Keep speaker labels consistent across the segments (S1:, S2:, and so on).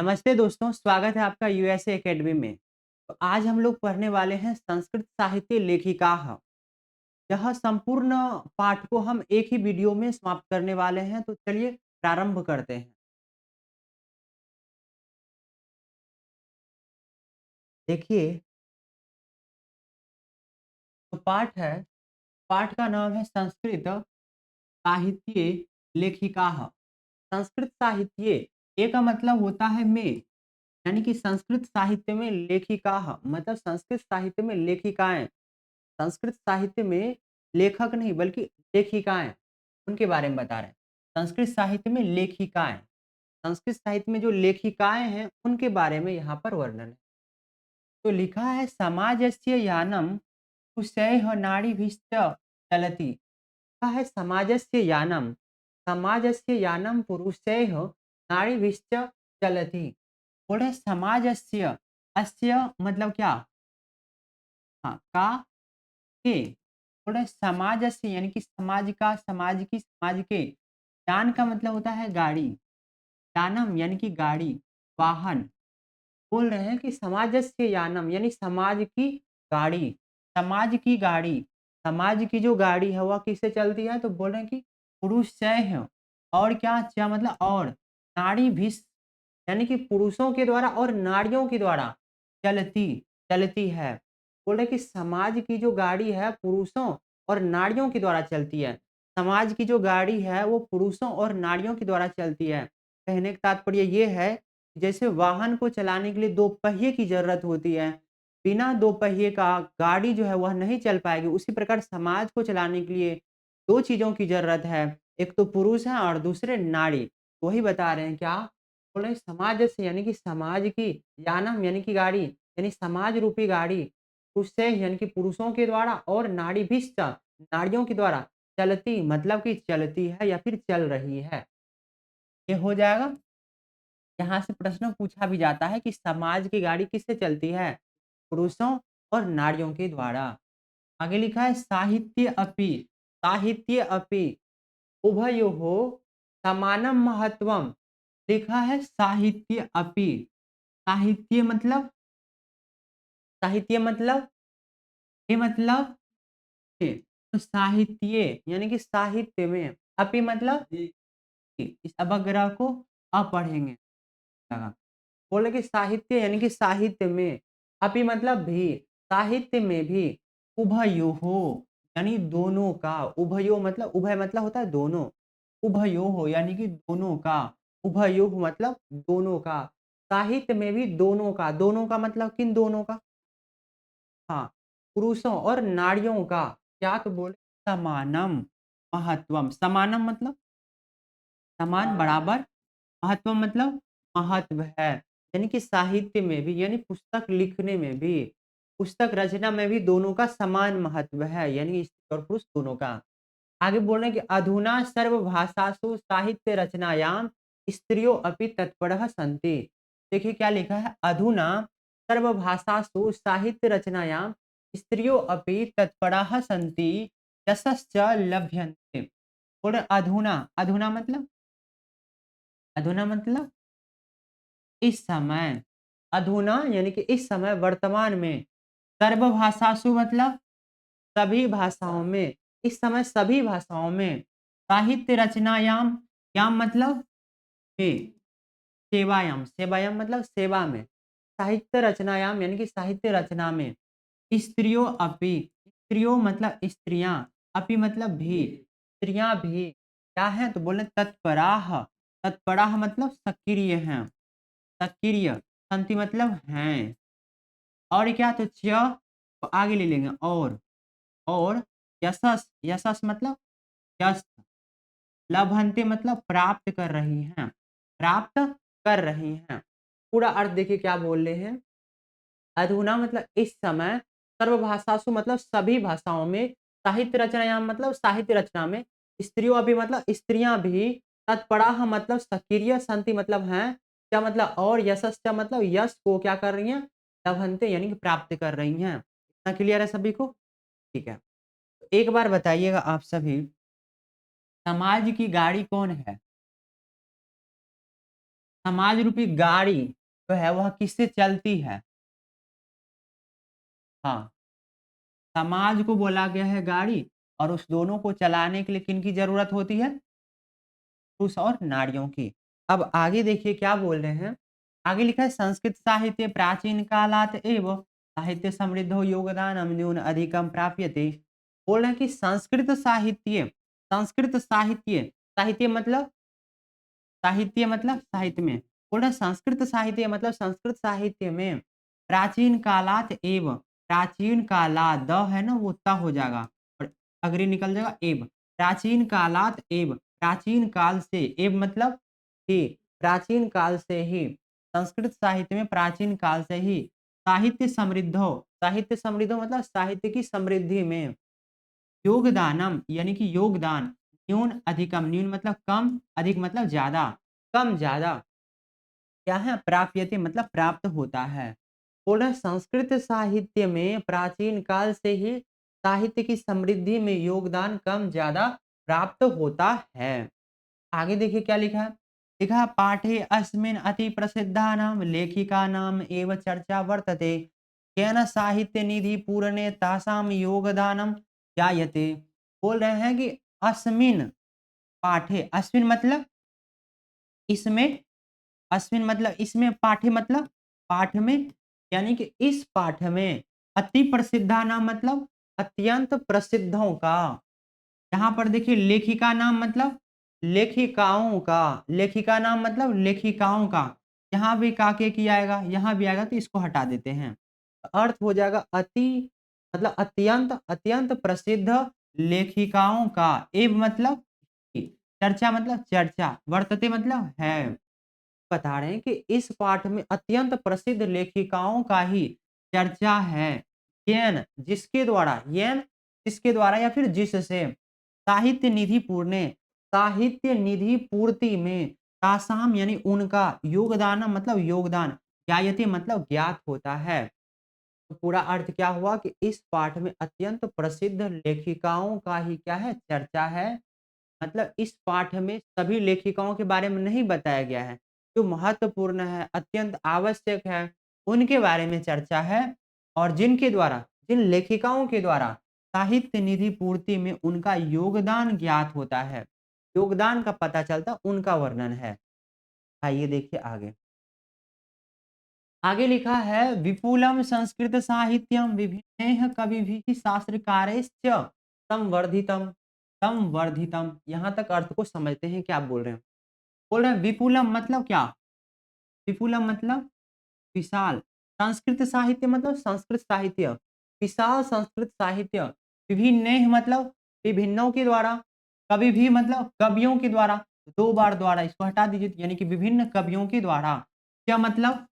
S1: नमस्ते दोस्तों, स्वागत है आपका यूएसए एकेडमी में। तो आज हम लोग पढ़ने वाले हैं संस्कृत साहित्य लेखिकाः। यह संपूर्ण पाठ को हम एक ही वीडियो में समाप्त करने वाले हैं, तो चलिए प्रारंभ करते हैं। देखिए, जो पाठ है, पाठ का नाम है संस्कृत साहित्य लेखिकाः। संस्कृत साहित्य ए का मतलब होता है में, यानी कि संस्कृत साहित्य में लेखिकाः मतलब संस्कृत साहित्य में लेखिकाएँ। संस्कृत साहित्य में लेखक नहीं बल्कि लेखिकाएँ, उनके बारे में बता रहे हैं। संस्कृत साहित्य में लेखिकाएँ, संस्कृत साहित्य में जो लेखिकाएँ हैं, उनके बारे में यहाँ पर वर्णन है। तो लिखा है समाजस्य यानं कुशैः नाडीभिश्च चलति। लिखा है समाजस्य यानं पुरुषैः नाडीभिश्च चलति। बोले समाजस्य, अस्य मतलब क्या? हाँ, का के थोड़ा समाजस्य यानी कि समाज का, समाज की, समाज के। यान का मतलब होता है गाड़ी, यानम यानी कि गाड़ी, वाहन। बोल रहे हैं कि समाजस्य यानम यानी समाज की गाड़ी, समाज की गाड़ी। समाज की जो गाड़ी है वह किससे चलती है? तो बोल रहे हैं कि पुरुष चय है। और क्या? च मतलब और, नाड़ी भिष यानी कि पुरुषों के द्वारा और नारियों के द्वारा चलती चलती है। बोल रहे हैं कि समाज की जो गाड़ी है पुरुषों और नारियों के द्वारा चलती है। समाज की जो गाड़ी है वो पुरुषों और नारियों के द्वारा चलती है। कहने का तात्पर्य ये है, जैसे वाहन को चलाने के लिए 2 पहिए की ज़रूरत होती है। बिना 2 पहिए का गाड़ी जो है वह नहीं चल पाएगी। उसी प्रकार समाज को चलाने के लिए 2 चीज़ों की ज़रूरत है। एक तो पुरुष है और दूसरे नारी। वही बता रहे हैं क्या? बोल रहे हैं समाज से यानी कि समाज की, यानम यानी कि गाड़ी, यानी समाज रूपी गाड़ी, उससे यानी कि पुरुषों के द्वारा और नाड़ीभिश्च नारियों के द्वारा चलती मतलब कि चलती है या फिर चल रही है। ये हो जाएगा। यहाँ से प्रश्न पूछा भी जाता है कि समाज की गाड़ी किससे चलती है? पुरुषों और नारियों के द्वारा। आगे लिखा है साहित्य अपि उभयोः समानं महत्वम। लिखा है साहित्य अपि। साहित्य मतलब, साहित्य मतलब, ये मतलब ये। तो साहित्य यानी कि साहित्य में, अपि मतलब इस अपग्रह को पढ़ेंगे। बोले कि साहित्य यानी कि साहित्य में, अपि मतलब भी, साहित्य में भी, उभयोः यानी दोनों का, उभयो मतलब, उभय मतलब होता है दोनों, उभयोः यानी कि दोनों का, उभयोः मतलब दोनों का, साहित्य में भी दोनों का मतलब किन दोनों का? हाँ, पुरुषों और नारियों का क्या? तो बोले समानम महत्वम। समानम मतलब समान, बराबर, महत्व मतलब महत्व है। यानी कि साहित्य में भी यानी पुस्तक लिखने में भी, पुस्तक रचना में भी दोनों का समान महत्व है, यानी स्त्री और पुरुष दोनों का। आगे बोल रहे हैं कि अधुना सर्वभाषासु साहित्य रचनायाम स्त्रियो अपि तत्परः सन्ति। देखिए क्या लिखा है, अधुना सर्वभाषासु साहित्य रचनायाम स्त्रियो अपि तत्परः सन्ति यशश्च लभ्यन्ते। बोले अधुना, अधुना मतलब, अधुना मतलब इस समय, अधुना यानी कि इस समय, वर्तमान में, सर्वभाषासु मतलब सभी भाषाओं में, इस समय सभी भाषाओं में, साहित्य रचनायाम, याम मतलब में, सेवायाम, सेवायाम मतलब सेवा में, साहित्य रचनायाम यानी कि साहित्य रचना में, स्त्रियों अपि, स्त्रियों मतलब स्त्रियां, अपि मतलब भी, स्त्रियां भी क्या है? तो बोले तत्पराह, तत्पराह मतलब सक्रिय हैं, सक्रिय, संति मतलब हैं। और क्या? तो तो आगे ले लेंगे और यशस, यशस मतलब यश, लभंते मतलब प्राप्त कर रही हैं, प्राप्त कर रही हैं। पूरा अर्थ देखिए क्या बोल रहे हैं। अधुना मतलब इस समय, सर्वभाषासु मतलब सभी भाषाओं में, साहित्य रचनायाम मतलब साहित्य रचना में, स्त्रियों अभी मतलब स्त्रियां भी, तत्पराः मतलब सक्रिय, संति मतलब हैं, क्या मतलब और, यशस्चा मतलब यश को क्या कर रही हैं? लभंते यानी कि प्राप्त कर रही हैं। इतना क्लियर है सभी को? ठीक है। तो एक बार बताइएगा आप सभी, समाज की गाड़ी कौन है? समाज रूपी गाड़ी जो है वह किससे चलती है? हाँ, समाज को बोला गया है गाड़ी और उस दोनों को चलाने के लिए किनकी ज़रूरत होती है? पुरुष और नारियों की। अब आगे देखिए क्या बोल रहे हैं? आगे लिखा है संस्कृत साहित्य प्राचीन कालात् एव साहित्य समृद्धो योगदानम न्यून अधिकम प्राप्यते। बोल रहे हैं कि संस्कृत साहित्य, साहित्य मतलब साहित्य में, बोल रहे हैं संस्कृत साहित्य मतलब संस्कृत साहित्य में प्राचीन कालात एव, प्राचीन काला द है ना वो त हो जाएगा और अगरी निकल जाएगा एव, प्राचीन कालात एव, प्राचीन काल से, एव मतलब ही, प्राचीन काल से ही, संस्कृत साहित्य में प्राचीन काल से ही साहित्य समृद्धो, साहित्य समृद्धो मतलब साहित्य की समृद्धि में योगदानम यानी कि योगदान, न्यून अधिकम, न्यून मतलब कम, अधिक मतलब ज्यादा, कम ज्यादा क्या है प्राप्यते मतलब प्राप्त होता है। बोल रहे हैं, संस्कृत साहित्य में प्राचीन काल से ही साहित्य की समृद्धि में योगदान कम ज्यादा प्राप्त होता है। आगे देखिए क्या लिखा है? लिखा है पाठे अस्मिन् अति प्रसिद्धानां लेखिकानाम एव चर्चा वर्तते केन साहित्य निधि पूरणे तासाम योगदानम जायते। बोल रहे हैं कि अस्मिन पाठे, अस्मिन मतलब इसमें, अश्विन मतलब इसमें, पाठ्य मतलब पाठ में, यानी कि इस पाठ में अति प्रसिद्धा नाम मतलब अत्यंत प्रसिद्धों का। यहाँ पर देखिए लेखिका नाम मतलब लेखिकाओं का, लेखिका नाम मतलब लेखिकाओं का। यहाँ भी काके की आएगा, यहाँ भी आएगा तो इसको हटा देते हैं। अर्थ हो जाएगा अति मतलब अत्यंत, अत्यंत प्रसिद्ध लेखिकाओं का। एव मतलब चर्चा मतलब चर्चा, वर्तते मतलब है। बता रहे हैं कि इस पाठ में अत्यंत प्रसिद्ध लेखिकाओं का ही चर्चा है। येन जिसके द्वारा, येन जिसके द्वारा या फिर जिससे साहित्य निधि पूर्णे, साहित्य निधि पूर्ति में तासाम यानी उनका योगदान मतलब योगदान, ज्ञायते मतलब ज्ञात होता है। तो पूरा अर्थ क्या हुआ कि इस पाठ में अत्यंत प्रसिद्ध लेखिकाओं का ही क्या है चर्चा है। मतलब इस पाठ में सभी लेखिकाओं के बारे में नहीं बताया गया है, जो महत्वपूर्ण है, अत्यंत आवश्यक है, उनके बारे में चर्चा है और जिनके द्वारा, जिन लेखिकाओं के द्वारा साहित्य निधि पूर्ति में उनका योगदान ज्ञात होता है, योगदान का पता चलता, उनका वर्णन है। आइए देखिए आगे। आगे लिखा है विपुलम संस्कृत साहित्यम विभिन्नैः कविभिः शास्त्रकारैश्च संवर्धितम, संवर्धितम। यहाँ तक अर्थ को समझते हैं क्या बोल रहे हैं। बोल रहे हैं विपुलम मतलब क्या? विपुलम मतलब विशाल, संस्कृत साहित्य मतलब संस्कृत साहित्य, विशाल संस्कृत साहित्य, विभिन्न मतलब विभिन्नों के द्वारा, कवि भी मतलब कवियों के द्वारा, दो बार द्वारा इसको हटा दीजिए यानी कि विभिन्न कवियों के द्वारा, क्या मतलब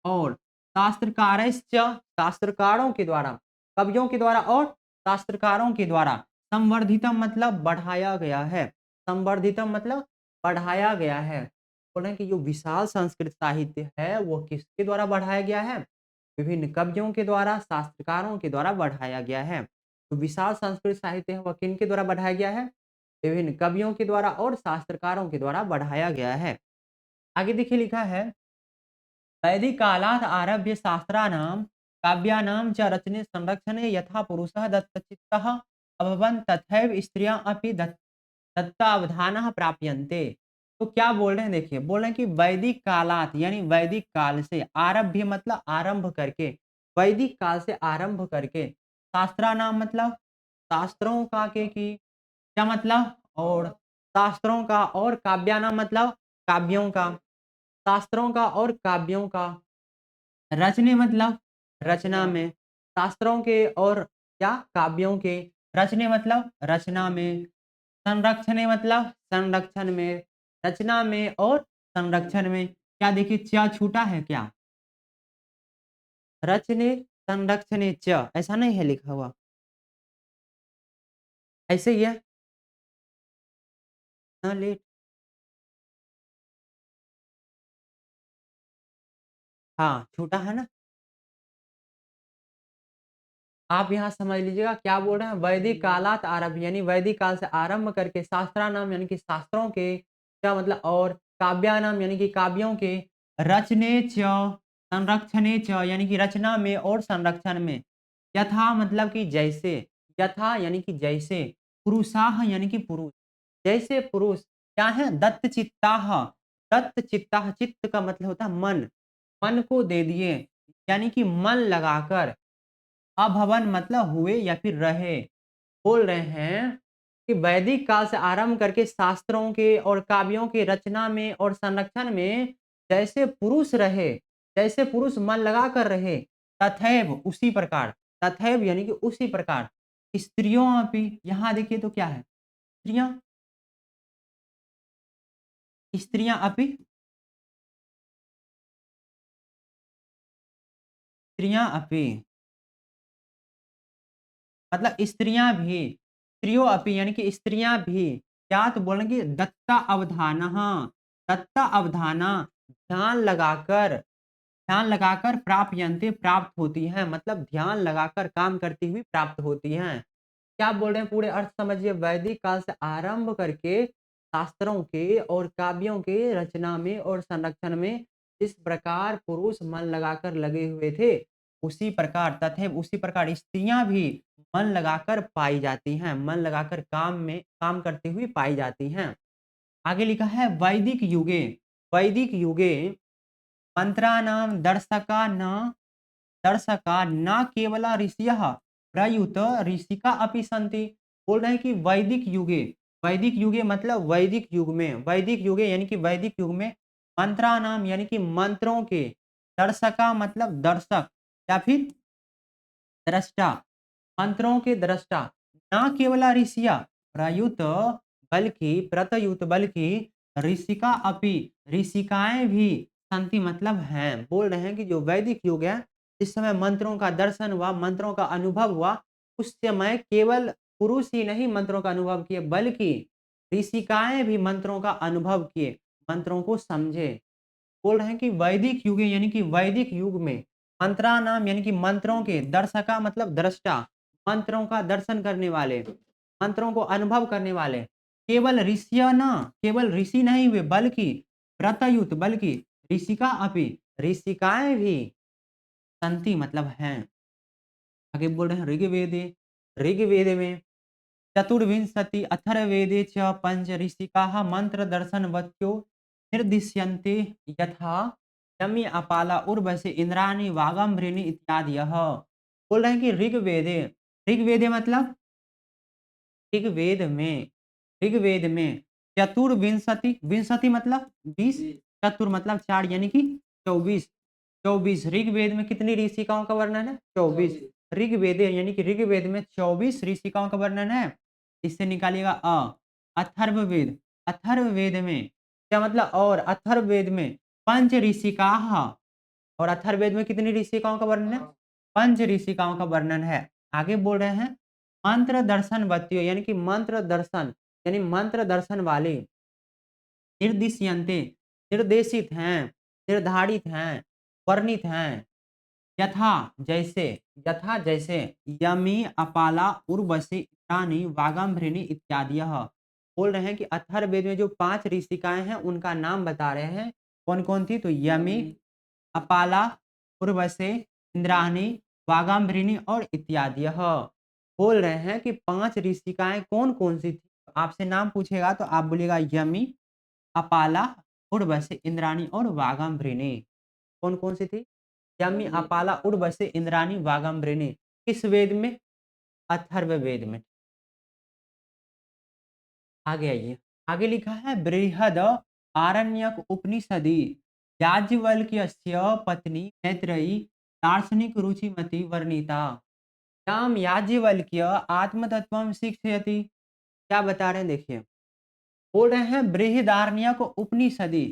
S1: और शास्त्रकारैश्च शास्त्रकारों के द्वारा, कवियों के द्वारा और शास्त्रकारों के द्वारा, संवर्धितम मतलब बढ़ाया गया है, संवर्धितम मतलब बढ़ाया गया है। बोल रहे हैं कि जो विशाल संस्कृत साहित्य है वो किसके द्वारा बढ़ाया गया है? विभिन्न कवियों के द्वारा, शास्त्रकारों के द्वारा बढ़ाया गया है। तो विशाल संस्कृत साहित्य है वह किनके द्वारा बढ़ाया गया है? विभिन्न कवियों के द्वारा और शास्त्रकारों के द्वारा बढ़ाया गया है। आगे देखिए लिखा है वैदिक कालात् आरभ्य शास्त्राणां काव्यानां च रचने संरक्षणे यथा पुरुषः दत्तचित्तः अभवन् तथैव स्त्रियः अपि दत्तावधानः प्राप्यन्ते। तो क्या बोल रहे हैं देखिए, बोल रहे हैं कि वैदिक कालात यानी वैदिक काल से आरभ्य मतलब आरंभ करके, वैदिक काल से आरंभ करके शास्त्रानाम मतलब शास्त्रों का के की क्या मतलब और शास्त्रों का और काव्यानाम मतलब काव्यों का, शास्त्रों का और काव्यों का, रचने मतलब रचना में, शास्त्रों के और क्या काव्यों के, रचने मतलब रचना में, संरक्षणे मतलब संरक्षण में, रचना में और संरक्षण में। क्या देखिए च छूटा है क्या? रचने संरक्षणे च ऐसा नहीं है लिखा हुआ, ऐसे ही है ना लेट। हाँ छूटा है ना। आप यहाँ समझ लीजिएगा क्या बोल रहे हैं वैदिक कालात आरभ यानी वैदिक काल से आरंभ करके शास्त्रानाम यानी कि शास्त्रों के क्या मतलब और काव्यानाम यानी कि काव्यों के, रचने च, संरक्षणे च यानी कि रचना में और संरक्षण में, यथा मतलब कि जैसे, यथा यानी कि जैसे, पुरुषाः यानी कि पुरुष, जैसे पुरुष क्या है, दत्तचित्ताः, दत्तचित्ताः, चित्त का मतलब होता है मन, मन को दे दिए, यानी कि मन लगाकर, अभवन मतलब हुए या फिर रहे। बोल रहे हैं कि वैदिक काल से आरंभ करके शास्त्रों के और काव्यों की रचना में और संरक्षण में जैसे पुरुष रहे, जैसे पुरुष मन लगा कर रहे, तथैव उसी प्रकार, तथैव यानी कि उसी प्रकार, स्त्रियों अपनी, यहाँ देखिए तो क्या है, स्त्रियां, स्त्रियां अपनी, स्त्रियां अपनी मतलब स्त्रियां भी, स्त्रियों अपि यानी कि स्त्रियां भी, क्या तो बोलेंगे, दत्ता अवधान, दत्ता अवधाना, ध्यान लगाकर, ध्यान लगाकर प्राप्यन्ते प्राप्त होती हैं, मतलब ध्यान लगाकर काम करती हुई प्राप्त होती हैं। क्या बोल रहे हैं, पूरे अर्थ समझिए, वैदिक काल से आरंभ करके शास्त्रों के और काव्यों के रचना में और संरक्षण में जिस प्रकार पुरुष मन लगाकर लगे हुए थे, उसी प्रकार तथैव उसी प्रकार स्त्रियां भी मन लगाकर पाई जाती हैं, मन लगाकर काम में काम करती हुई पाई जाती हैं। आगे लिखा है वैदिक युगे, वैदिक युगे मंत्राणां दर्शका न केवल ऋषयः प्रयुत ऋषिका अपि सन्ति। बोल रहे हैं कि वैदिक युगे मतलब वैदिक युग में, वैदिक युगे यानी कि वैदिक युग में मंत्राणाम यानी कि मंत्रों के, दर्शका मतलब दर्शक या फिर दृष्टा, मंत्रों के दृष्टा, न केवल ऋषिया प्रयुत बल्कि प्रतयुत बल्कि ऋषिका अपि, ऋषिकाएं भी संति मतलब हैं। बोल रहे हैं कि जो वैदिक युग है, इस समय मंत्रों का दर्शन हुआ, मंत्रों का अनुभव हुआ, उस समय केवल पुरुष ही नहीं मंत्रों का अनुभव किए, बल्कि ऋषिकाएं भी मंत्रों का अनुभव किए, मंत्रों को समझे। बोल रहे हैं कि वैदिक युग यानी कि वैदिक युग में मंत्रा नाम यानी कि मंत्रों के, दर्शका मतलब दृष्टा, मंत्रों का दर्शन करने वाले, मंत्रों को अनुभव करने वाले, केवल ऋषिया ना, केवल ऋषि नहीं हुए बल्कि प्रतयुत बल्कि ऋषिका अपि, ऋषिकाएं भी संति मतलब हैं। आगे बोल रहे हैं ऋग्वेदे, ऋग्वेद में चतुर्विंशति अथर्ववेदे च पंच ऋषिकाः मंत्र दर्शन वत्यो निर्दिश्यन्ते यथा यमी अपाला उर्वशी इंद्राणी वागम्भृणी इत्यादयः। बोल रहे हैं कि ऋग्वेदे, ऋग्वेदे मतलब ऋग्वेद में चतुर्विंशति, विंशति मतलब 20, चतुर मतलब 4 यानी कि 24, 24 ऋग्वेद में कितनी ऋषिकाओं का वर्णन है, 24 ऋग्वेद यानी कि ऋग्वेद में 24 ऋषिकाओं का वर्णन है। इससे निकालिएगा अथर्ववेद, अथर्ववेद में क्या मतलब, और अथर्ववेद में पंच ऋषिका, और अथर्ववेद में कितनी ऋषिकाओं का वर्णन है, पंच ऋषिकाओं का वर्णन है। आगे बोल रहे हैं मंत्र दर्शन वत्यो यानी कि मंत्र दर्शन यानी मंत्र दर्शन वाले, निर्दिश्यन्ते निर्देशित हैं, निर्धारित हैं, वर्णित हैं, यथा जैसे, यथा जैसे, यमी अपाला उर्वशी इंद्राणी वागम्भृणी इत्यादि। बोल रहे हैं कि अथर्ववेद में जो 5 ऋषिकाएं हैं उनका नाम बता रहे हैं, कौन कौन थी, तो यमी, अपाला, उर्वशी, इंद्राणी, वागम्भृणी और इत्यादि। बोल रहे हैं कि 5 ऋषिकाएं कौन कौन सी थी, आपसे नाम पूछेगा तो आप बोलिएगा यमी, अपाला, उर्वशी, इंद्राणी और वागम्भृणी। कौन कौन सी थी, यमी, अपाला, उर्वशी, इंद्राणी, वागम्भृणी। किस वेद में, अथर्ववेद में। आगे आइए, आगे लिखा है बृहद आरण्यक उपनिषदि याज्ञवल्क्यस्य पत्नी मैत्रेयी दार्शनिक रुचिमती वर्णिता। याम याज्ञवल्क्य आत्मतत्वम शिक्षयति। क्या बता रहे हैं देखिए, बोल रहे हैं बृहदारण्यक उपनिषदि,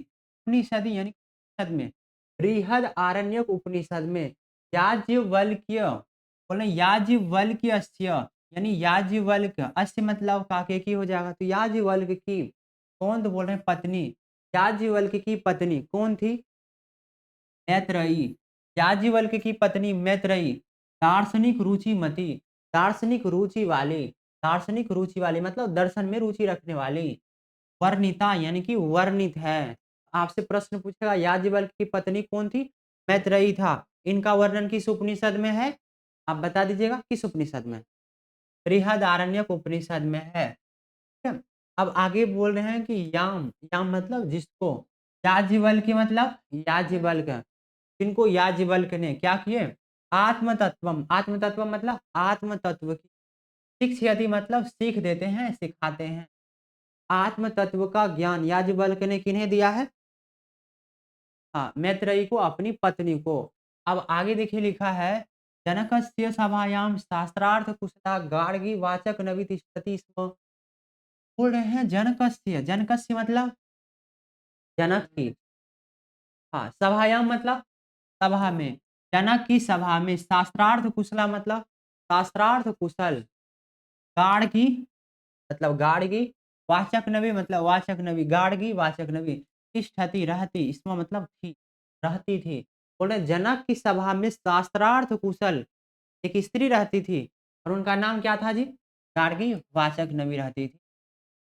S1: उपनिषदि यानी उपनिषद में, बृहद आरण्यक उपनिषद में याज्ञवल्क्य, बोले याज्ञवल्क्यस्य यानी याज्ञवल्क्य, अस्य मतलब काके की हो जाएगा, तो याज्ञवल्क्य की, कौन, तो बोल रहे हैं पत्नी, याज्ञवल्क्य की पत्नी कौन थी, मैत्रेयी, याज्ञवल्क्य की पत्नी मैत्रेयी दार्शनिक रुचिमती, दार्शनिक रुचि वाली, दार्शनिक रुचि वाली मतलब दर्शन में रुचि रखने वाली, वर्णिता यानी कि वर्णित है, आपसे प्रश्न पूछेगा याज्ञवल्क्य की पत्नी कौन थी? मैत्रेयी था। इनका वर्णन किस उपनिषद में है? आप बता दीजिएगा किस उपनिषद में? बृहदारण्यक उपनिषद में है। ठीक है? अब आगे बोल रहे हैं कि याम, याम मतलब जिसको, याज्ञवल्क्य मतलब याज्ञवल्क्य, जिनको याज्ञवल्क्य ने क्या किए? आत्म तत्वम, आत्म तत्व मतलब आत्म तत्व की शिक्षयति मतलब सीख देते हैं, सिखाते हैं। आत्म तत्व का ज्ञान याज्ञवल्क्य ने किन्हें दिया है? हाँ, मैत्रेयी को, अपनी पत्नी को। अब आगे देखिए लिखा है, जनकस्य सभायां शास्त्रार्थ कुशला गार्गी वाचक नवि तिष्ठति स्म। बोल रहे हैं जनकस्य, जनकस्य मतलब जनक की, हाँ, सभायां मतलब सभा में, जनक की सभा में शास्त्रार्थ कुशला मतलब शास्त्रार्थ कुशल, गार्गी मतलब गार्गी, वाचक नबी मतलब वाचक नबी, गार्गी वाचक नबी, तिष्ठति रहती, इसमें मतलब थी, रहती थी। बोले जनक की सभा में शास्त्रार्थ कुशल एक स्त्री रहती थी और उनका नाम क्या था जी? गार्गी वाचक नबी रहती थी।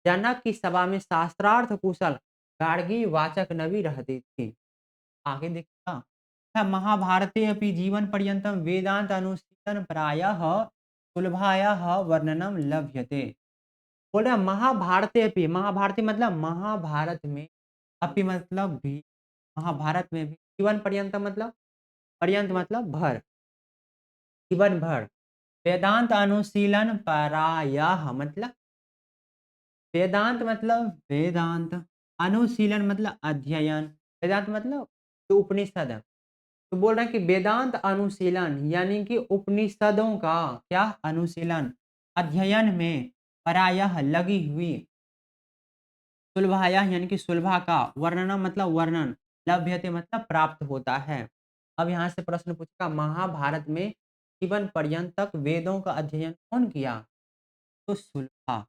S1: जनक की सभा में शास्त्रार्थ कुशल गार्गी वाचक नबी रहती थी। आगे देखिए महाभारते अपि जीवन पर्यन्तं वेदांत अनुष्ठितं प्रायः सुलभायाः वर्णनम लभ्यते। बोल रहे हैं महाभारते अपि, महाभारती मतलब महाभारत में, अपि मतलब भी, महाभारत में भी, जीवन पर्यंत मतलब, पर्यंत मतलब भर, जीवन भर, वेदांत अनुशीलन प्रायः मतलब, वेदांत मतलब वेदांत, अनुशीलन मतलब अध्ययन, वेदांत मतलब जो उपनिषद है। तो बोल रहे हैं कि वेदांत अनुशीलन यानी कि उपनिषदों का क्या अनुशीलन, अध्ययन में प्रायः लगी हुई, सुलभाया यानी कि सुलभा का, वर्णना मतलब वर्णन, लभ्यते मतलब प्राप्त होता है। अब यहाँ से प्रश्न पूछेगा महाभारत में जीवन पर्यंत तक वेदों का अध्ययन कौन किया? तो सुलभा।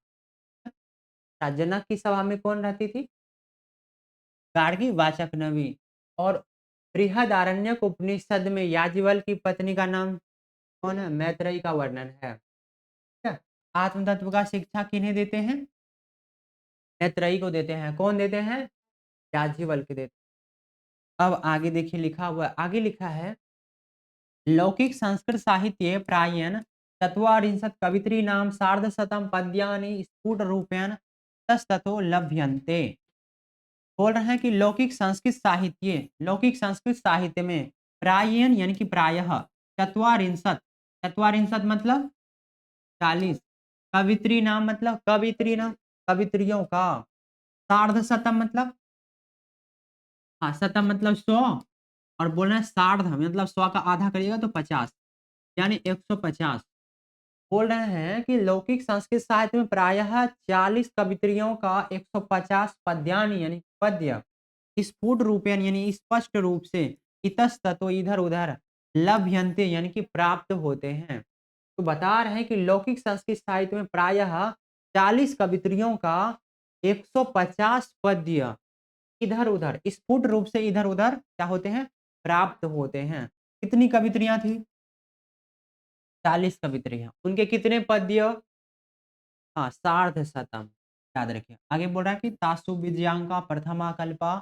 S1: जनक की सभा में कौन रहती थी? गार्गी वाचक नवी। और बृहदारण्यक उपनिषद में याज्ञवल्क्य की पत्नी का नाम कौन है? मैत्रेयी का वर्णन है। ठीक है? आत्म तत्व का शिक्षा किन्हें देते हैं? मैत्रेयी को देते हैं। कौन देते हैं? याज्ञवल्क्य देते हैं। अब आगे देखिए लिखा हुआ है, आगे लिखा है लौकिक संस्कृत साहित्ये प्रायेण चत्वारिंशत् कवित्रीणां सार्धशतं पद्यानि स्फुटरूपेण तस्ततो लभ्यन्ते। बोल रहे हैं कि लौकिक संस्कृत साहित्य में प्रायेण यानी कि प्रायः चत्वारिंशत्, चत्वारिंशत् मतलब 40, कवित्री नाम मतलब कवित्री नाम, कवित्रियों का, सार्धशतम मतलब, हाँ, शतम मतलब 100, और बोल रहे हैं सार्ध मतलब 100 का आधा करिएगा तो 50, यानी 150। बोल रहे हैं कि लौकिक संस्कृत साहित्य में प्रायः 40 कवित्रियों का 150 पद्यानि यानी पद्य स्फुट रूपेण यानी स्पष्ट रूप से इतस्ततो इधर उधर लभ्यन्ते यानी कि प्राप्त होते हैं। तो बता रहे हैं कि लौकिक संस्कृत साहित्य में प्रायः 40 कवित्रियों का 150 पद्य इधर उधर स्फुट रूप से इधर उधर क्या होते हैं? प्राप्त होते हैं। कितनी कवित्रियां थी? 40 कवित्रियां। उनके कितने पद्य? हाँ, सार्धशतम। याद रखिए। आगे बोल रहा है कि तासु विजयांका प्रथमा कल्पा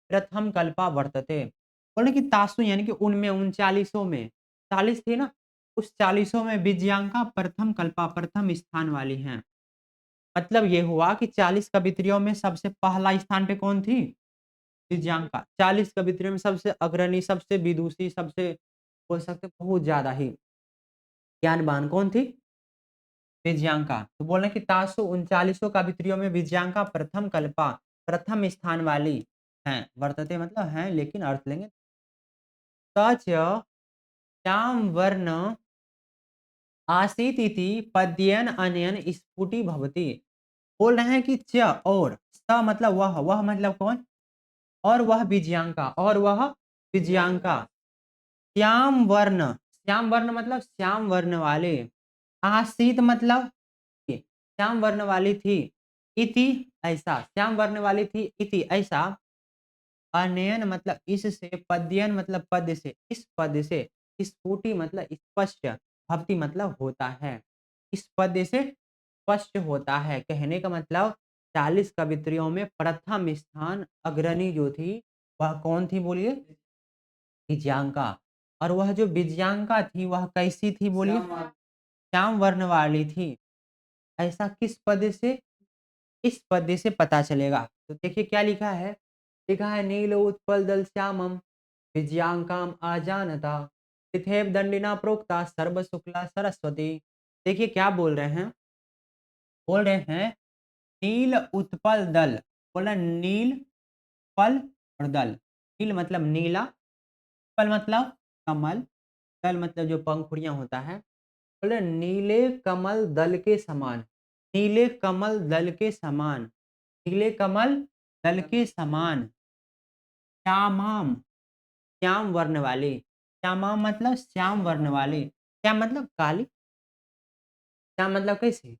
S1: प्रथम कल्पा वर्तते। बोल रहे कि तासु यानी कि उनमें, उन 40 में, 40 थी ना, उस 40 में विजयांका प्रथम कल्पा प्रथम स्थान वाली हैं। मतलब ये हुआ कि 40 कवित्रियों में सबसे पहला स्थान पे कौन थी? विजयांका। 40 कवित्रियों में सबसे अग्रणी, सबसे विदुषी, सबसे बोल सकते हैं बहुत ज्यादा ही ज्ञानवान कौन थी? विजयांका। तो बोल रहे हैं कि तासु 39 कवित्रियों में विजयांका प्रथम कल्पा, प्रथम स्थान वाली हैं। वर्तते मतलब हैं, लेकिन अर्थ लेंगे। सच श्याम वर्ण आसीत इति पद्येन अनयन स्फुटी भवति। बोल रहे हैं कि च और स मतलब वह मतलब कौन? और वह विजयांका, और वह विजयांका श्याम वर्ण मतलब श्याम वर्ण वाले, आसीत मतलब श्याम वर्ण वाली थी, इति ऐसा, श्याम वर्ण वाली थी इति ऐसा, अनयन मतलब इससे, पद्यन मतलब पद से, इस पद से, स्फुटी मतलब स्पष्ट, भक्ति मतलब होता है, इस पद से स्पष्ट होता है। कहने का मतलब 40 कवित्रियों में प्रथम स्थान अग्रणी जो थी वह कौन थी बोलिए? विजयांका। और वह जो विजयांका थी वह कैसी थी बोलिए? श्याम वर्ण वाली थी। ऐसा किस पद से? इस पद से पता चलेगा। तो देखिए क्या लिखा है? लिखा है नील उत्पल दल श्यामम विजयांकाम आजानता तिथेव दंडिना प्रोक्ता सर्व शुक्ला सरस्वती। देखिए क्या बोल रहे हैं? बोल रहे हैं नील उत्पल दल। बोला नील पल और दल। नील मतलब नीला, पल मतलब कमल, दल मतलब जो पंखुड़ियां होता है। बोले नीले कमल दल के समान। नीले कमल दल के समान। नीले कमल दल के समान। श्यामाम, श्याम वर्ण वाले। श्यामाम मतलब श्याम वर्ण वाले। श्याम मतलब काली। श्याम मतलब कैसे?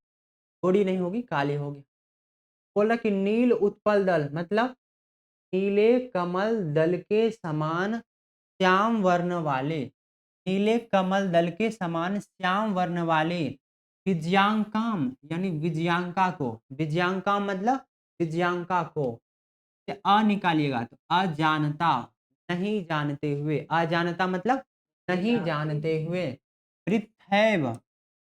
S1: थोड़ी नहीं होगी, काली होगी। बोला कि नील उत्पल दल मतलब नीले कमल दल के समान श्याम वर्ण वाले। नीले कमल दल के समान श्याम वर्ण वाले विजयांकाम यानी विजयांका को। विजयांकाम मतलब विजयांका को। से अ निकालिएगा तो अजानता, नहीं जानते हुए। अजानता मतलब नहीं जानते हुए। वृथैव,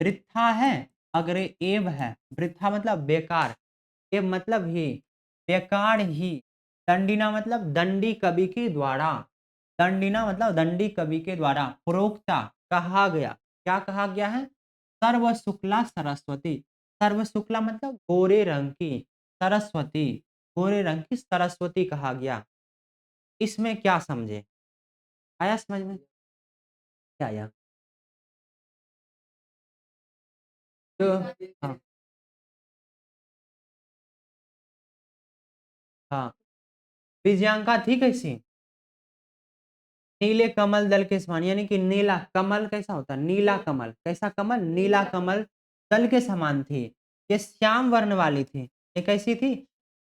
S1: वृथा है, अग्रे एव है। वृथा मतलब बेकार, एव मतलब ही, बेकार ही। दंडिना मतलब दंडी कवि के द्वारा। दंडिना मतलब दंडी कवि के द्वारा प्रोक्ता कहा गया। क्या कहा गया है? सर्व शुक्ला सरस्वती। सर्व शुक्ला मतलब गोरे रंग की। सरस्वती, गोरे रंग की सरस्वती कहा गया। इसमें क्या समझे? आया समझ में? क्या आया? तो हाँ, हाँ, विजयांका थी कैसी? नीले कमल दल के समान यानी कि नीला कमल कैसा होता है? नीला कमल। कैसा कमल? नीला कमल दल के समान थी। ये श्याम वर्ण वाली थी। ये कैसी थी?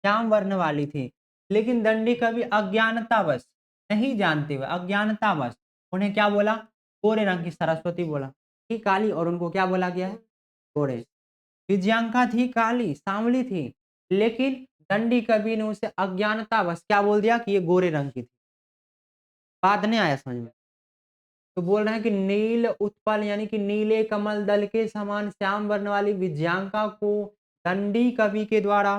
S1: श्याम वर्ण वाली थी। लेकिन दंडी कवि अज्ञानतावश, नहीं जानते हुए, अज्ञानतावश उन्हें क्या बोला? गोरे रंग की सरस्वती बोला। थी काली और उनको क्या बोला गया है? गोरे। विजयांका थी काली, सांवली थी। लेकिन दंडी कवि ने उसे अज्ञानतावश क्या बोल दिया कि ये गोरे रंग की थी। बात नहीं आया समझ में? तो बोल रहे हैं कि नील उत्पल यानी कि नीले कमल दल के समान श्याम वर्ण वाली विजयांका को दंडी कवि के द्वारा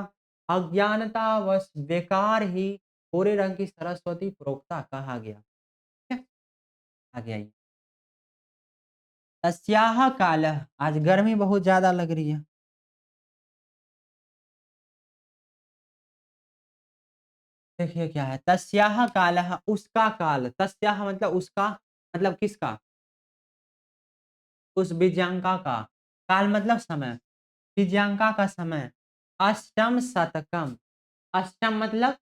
S1: अज्ञानतावश बेकार ही गोरे रंग की सरस्वती प्रोक्ता कहा गया। ठीक है? आ गया ये। तस्याह कालः, आज गर्मी बहुत ज्यादा लग रही है। देखिए क्या है? तस्याह कालः उसका काल। तस्याह मतलब उसका, मतलब किसका? उस विजयांका का। काल मतलब समय। दिव्यांका का समय अष्टम शतकम। अष्टम मतलब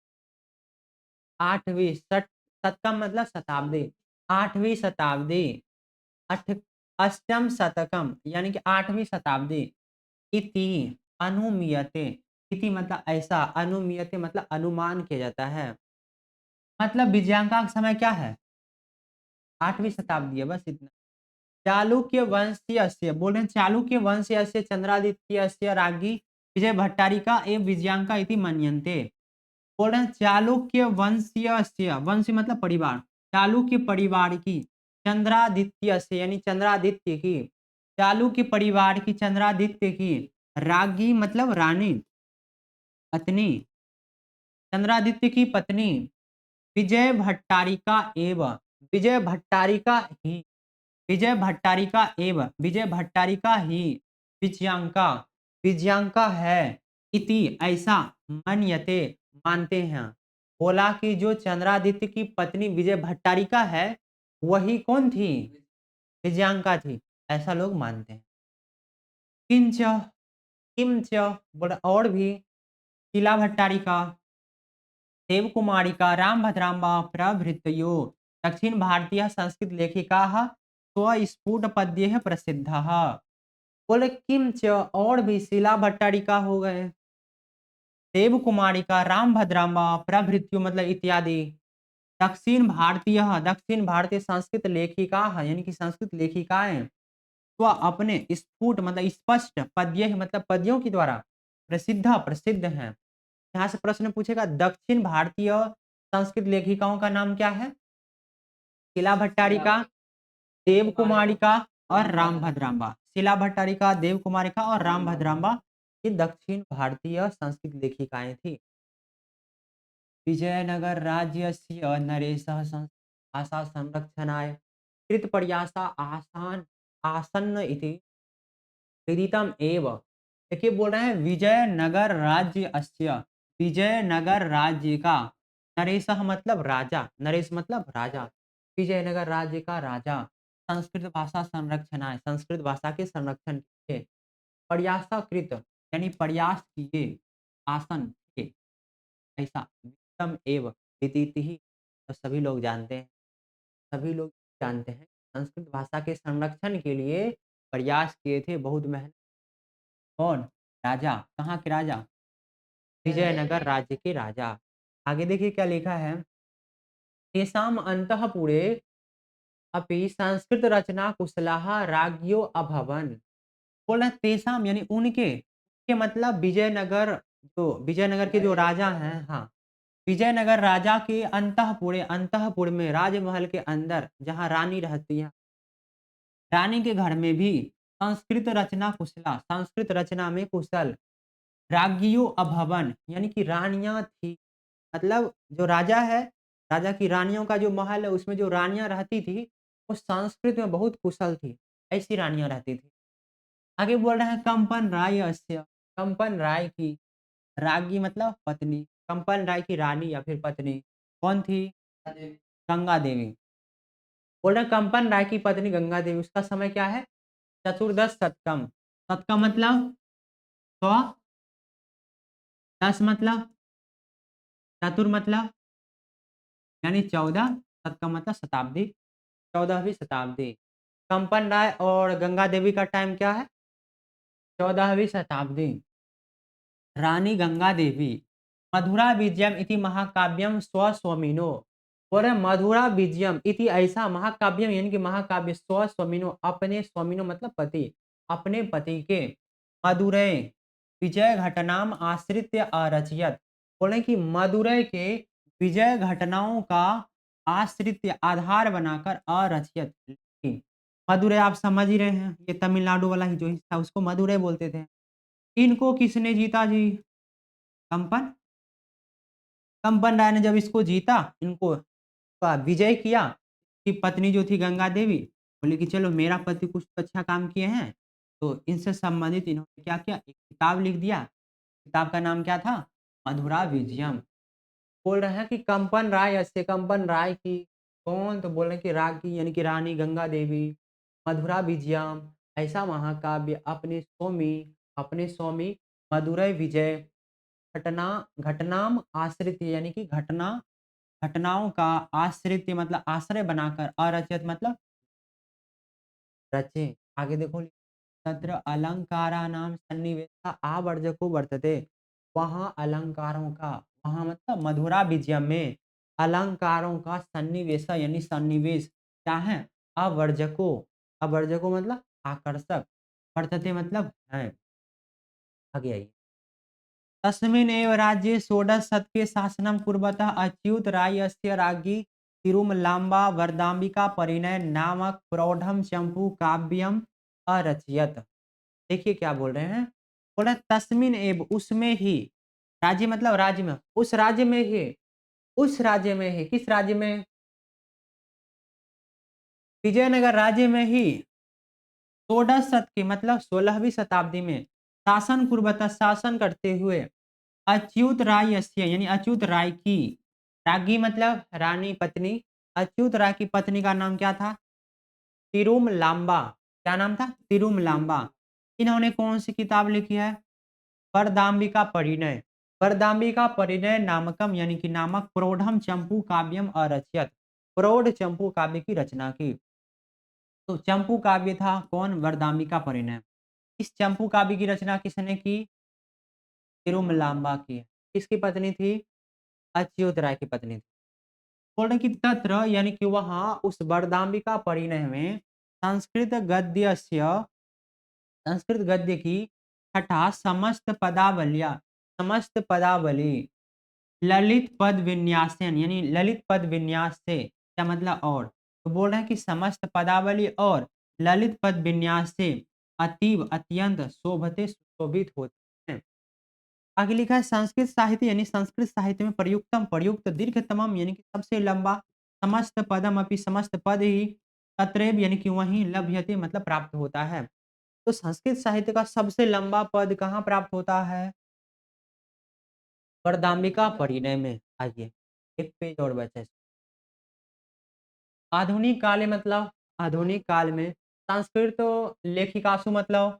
S1: आठवीं, शतकम मतलब शताब्दी। आठवीं शताब्दी। अठ अष्टम शतकम यानी कि आठवीं शताब्दी। इति अनुमीयते। इति मतलब ऐसा, अनुमीयते मतलब अनुमान किया जाता है। मतलब विजयांका का समय क्या है? आठवीं शताब्दी है, बस इतना। चालुक्य वंशीयस्य, बोल रहे हैं चालुक्य वंशीयस्य चंद्रादित्यस्य राज्ञी विजय भट्टारिका एवं विजयांका इति मन्यन्ते। बोल रहे हैं चालुक्य वंशीयस्य, वंशी मतलब परिवार। चालुक्य परिवार की चंद्रादित्य से यानी चंद्रादित्य की, चालुक्य परिवार की चंद्रादित्य की राज्ञी मतलब रानी, पत्नी, चंद्रादित्य की पत्नी विजय भट्टारिका एवं, विजय भट्टारिका ही, विजय भट्टारिका एवं विजय भट्टारिका ही विजयांका, विजयांका है। इति ऐसा मान्यते मानते हैं। बोला कि जो चंद्रादित्य की पत्नी विजय भट्टारिका है वही कौन थी? विजयांका थी। ऐसा लोग मानते हैं। किंच, किंच बोला और भी शीला भट्टारिका, देव कुमारिका, राम भद्राम्बा प्रभृतयो दक्षिण भारतीय संस्कृत लेखिका स्वस्फुट पद्य प्रसिद्ध। बोले किंच और भी शीला भट्टारिका हो गए, देव कुमारिका, राम भद्राम्बा प्रभृतियों मतलब इत्यादि दक्षिण भारतीय, दक्षिण भारतीय संस्कृत लेखिका यानी कि संस्कृत लेखिकाएं तो अपने स्फुट मतलब स्पष्ट पद्य मतलब पद्यों के द्वारा प्रसिद्ध, प्रसिद्ध हैं। यहाँ से प्रश्न पूछेगा दक्षिण भारतीय संस्कृत लेखिकाओं का नाम क्या है? शिला भट्टारिका, देव कुमारिका और राम भद्रांबा। शिला भट्टारिका, देव कुमारिका और राम भद्रांबा ये दक्षिण भारतीय संस्कृत लेखिकाएं थी। विजयनगर राज्यस्य नरेशः भाषा संरक्षणाय कृतप्रयासा आसन्न इति विदितम एव। देखिए बोल रहे हैं विजयनगर राज्य अस्य, विजयनगर राज्य का, नरेशः मतलब राजा, नरेश मतलब राजा, विजयनगर राज्य का राजा संस्कृत भाषा संरक्षणाय संस्कृत भाषा के संरक्षण के लिए प्रयासकृत यानी प्रयास किए, आसन के, ऐसा विदितम एव विदिति, तो सभी लोग जानते हैं, सभी लोग जानते हैं संस्कृत भाषा के संरक्षण के लिए प्रयास किए थे, बहुत मेहनत। कौन? राजा। कहाँ के राजा? विजयनगर राज्य के राजा। आगे देखिए क्या लिखा है, तेषाम अंतःपुरे अपि संस्कृत रचना कुशलाः राज्ञो अभवन्। बोला तेषाम यानी उनके, के मतलब विजयनगर, जो विजयनगर के जो राजा हैं, हाँ, विजयनगर राजा के अंतःपुरे, अंतःपुर में राजमहल के अंदर जहाँ रानी रहती है, रानी के घर में भी संस्कृत रचना कुशला, संस्कृत रचना में कुशल राज्ञियों अभवन यानी कि रानियां थी, मतलब जो राजा है, राजा की रानियों का जो महल है उसमें जो रानियां रहती थी वो संस्कृत में बहुत कुशल थी, ऐसी रानियां रहती थी। आगे बोल रहे हैं कंपन राय अस्य, कंपन राय की राज्ञी मतलब पत्नी, कंपन राय की रानी या फिर पत्नी कौन थी? गंगा देवी। बोल रहे हैं कंपन राय की पत्नी गंगा देवी, उसका समय क्या है? चतुर्दश शतकम। शतकम मतलब 100, 10 मतलब, चतुर मतलब यानी 14, शत का मतलब शताब्दी, 14वीं शताब्दी। कंपन राय और गंगा देवी का टाइम क्या है? 14वीं शताब्दी। रानी गंगा देवी मधुरा विजयम इति महाकाव्यम स्वस्वमिनो, और मधुरा विजयम इति ऐसा महाकाव्यम यानी कि महाकाव्य स्वस्वमिनो अपने स्वामिनो मतलब पति, अपने पति के मदुरै विजय घटनाम आश्रित्य अरचयत। बोले कि मदुरै के विजय घटनाओं का आश्रित्य आधार बनाकर अरचयत लिखी। मदुरै आप समझ ही रहे हैं, ये तमिलनाडु वाला ही जो हिस्सा उसको मदुरै बोलते थे। इनको किसने जीता जी? कंपन, कंपन राय ने जब इसको जीता, इनको का विजय किया, कि पत्नी जो थी गंगा देवी बोली कि चलो मेरा पति कुछ तो अच्छा काम किए हैं, तो इनसे संबंधित इन्होंने क्या किया, एक किताब लिख दिया। किताब का नाम क्या था? मधुरा विजयम। बोल रहे हैं कि कंपन राय ऐसे, कंपन राय की कौन, तो बोल रहे हैं कि रागी यानी कि रानी गंगा देवी मधुरा विजयम ऐसा महाकाव्य अपने स्वामी मदुरै विजय घटना घटनाम आश्रित यानी कि घटनाओं का आश्रित मतलब आश्रय बनाकर, अरचित मतलब रचे। आगे देखो, तत्र अलंकाराणाम सन्निवेशः आवर्जको वर्तते। वहाँ अलंकारों का, वहाँ मतलब मधुरा विजय में अलंकारों का सन्निवेश यानी सन्निवेश क्या है? अवर्जको, अवर्जको मतलब आकर्षक, वर्तते मतलब है। आगे आइए, तस्मिन् एव राज्ये षोडश शतके शासनं कुर्वतः अच्युतरायस्य राज्ञी तिरुमलाम्बा वरदाम्बिका परिणय नामक प्रौढ़म चंपू काव्यम अरचयत। देखिए क्या बोल रहे हैं, बोल रहे हैं तस्मिन एव उसमें ही, राज्य मतलब राज्य में, उस राज्य में ही, उस राज्य में ही, किस राज्य में? विजयनगर राज्य में ही षोडश शतकी मतलब 16वीं शताब्दी में शासन कुर्वतः शासन करते हुए अच्युत राय यस्य यानी अच्युत राय की, राज्ञी मतलब रानी पत्नी, अच्युत राय की पत्नी का नाम क्या था? तिरुमलाम्बा। क्या नाम था? तिरुमलाम्बा। इन्होंने कौन सी किताब लिखी है? वरदाम्बिका परिणय, वरदाम्बिका परिणय नामकम यानी कि नामक प्रौढ़म चंपू काव्यम अरचयत, प्रौढ़ चंपू काव्य की रचना की। तो चंपू काव्य था कौन? वरदाम्बिका परिणय। इस चंपू काव्य की रचना किसने की? तिरुमलाम्बा की। किसकी पत्नी थी? अच्युत राय की पत्नी थी। बोल रहे कि तत्र यानी कि वहां उस वरदाम्बिका परिणय में संस्कृत गद्यस्य, संस्कृत गद्य की छठा समस्त पदावलिया, समस्त पदावली ललित पद विन्यासेन यानी ललित पद विन्यास से क्या मतलब और तो बोल रहे हैं कि समस्त पदावली और ललित पद विन्यास से अतीव अत्यंत शोभते सुशोभित होते हैं। आगे लिखा है संस्कृत साहित्य यानी संस्कृत साहित्य में प्रयुक्तम प्रयुक्त दीर्घतमम यानी कि सबसे लंबा समस्त पदम अपनी समस्त पद ही तत्रैव यानी कि वहीं लभ्यते मतलब प्राप्त होता है। तो संस्कृत साहित्य का सबसे लंबा पद कहाँ प्राप्त होता है? वरदाम्बिका परिणय में। आइए एक पेज और बचा है। आधुनिक काल में मतलब आधुनिक काल में संस्कृत लेखिकासु मतलब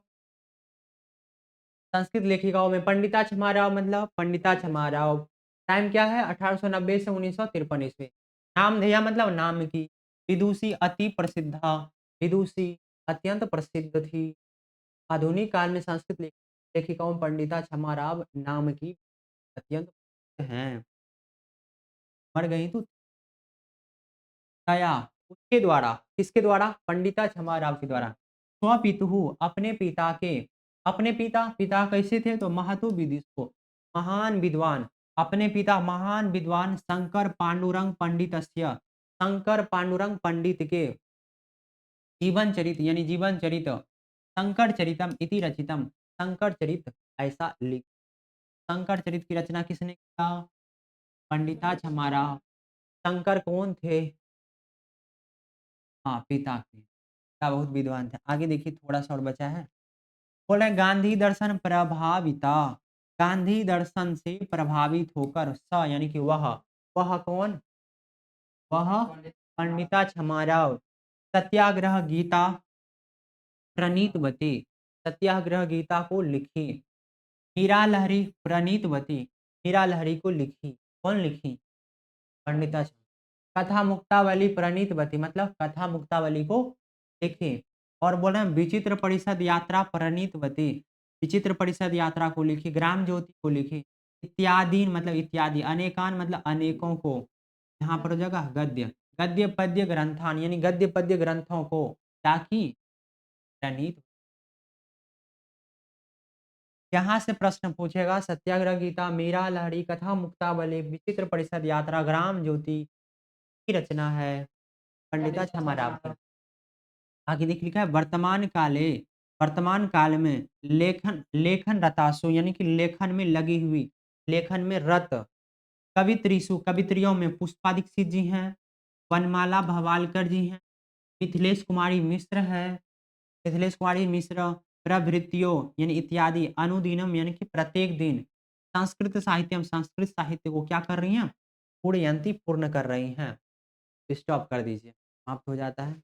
S1: संस्कृत लेखिकाओं में पंडिता छमाराव मतलब पंडिता छमाराव। टाइम क्या है 1890 से 1953 ईस्वी। नामधेया मतलब नाम की। विदुषी अति प्रसिद्धा विदुषी अत्यंत प्रसिद्ध थी। आधुनिक काल में संस्कृत लेखिकाओं में पंडिता छमाराव नाम की अत्यंत प्रसिद्ध हैं। मर गई तो दया उसके द्वारा किसके द्वारा पंडिता छमाराव के द्वारा स्वपितुः अपने पिता के अपने पिता पिता कैसे थे तो महतो विदिशो महान विद्वान अपने पिता महान विद्वान शंकर पांडुरंग पंडितस्य शंकर पांडुरंग पंडित के जीवन चरित यानी जीवन चरित शंकर चरितम इति रचितम शंकर चरित ऐसा लिख शंकर चरित की रचना किसने किया पंडिता छमाराव। शंकर कौन थे हाँ, पिता के। पिता बहुत विद्वान थे। आगे देखिए थोड़ा-सा और बचा है। बोल रहे हैं गांधी दर्शन प्रभाविता, गांधी दर्शन से प्रभावित होकर यानी कि वह कौन? वह पंडिता छमाराव सत्याग्रह गीता प्रणीतवती, सत्याग्रह गीता को लिखी। मीरा लहरी प्रणीतवती, मीरा लहरी को लिखी। कौन लिखी? पंडिता कथा मुक्तावली प्रणीतवती मतलब कथा मुक्तावली को लिखी और बोल रहे हैं विचित्र परिषद यात्रा प्रणीतवती विचित्र परिषद यात्रा को लिखी ग्राम ज्योति को लिखी इत्यादि मतलब इत्यादि अनेकान मतलब अनेकों को यहाँ पर हो जाएगा गद्य गद्य पद्य ग्रंथान यानी गद्य पद्य ग्रंथों को क्या की प्रणीत यहाँ से प्रश्न पूछेगा सत्याग्रह गीता मीरा लहरी कथा मुक्तावली विचित्र परिषद यात्रा ग्राम ज्योति की रचना है पंडिता छमाराव की। आगे देख लिखा है वर्तमान काल में लेखन लेखन रतासु यानी कि लेखन में लगी हुई लेखन में रत कवित्रिशु कवित्रियों में पुष्पा दीक्षित जी हैं वनमाला भवालकर जी हैं मिथिलेश कुमारी मिश्र है मिथिलेश कुमारी मिश्र प्रभृतियों यानी इत्यादि अनुदिनम यानी कि प्रत्येक दिन संस्कृत साहित्य को क्या कर रही हैं पूर्णयंती पूर्ण कर रही हैं। स्टॉप कर दीजिए समाप्त हो जाता है।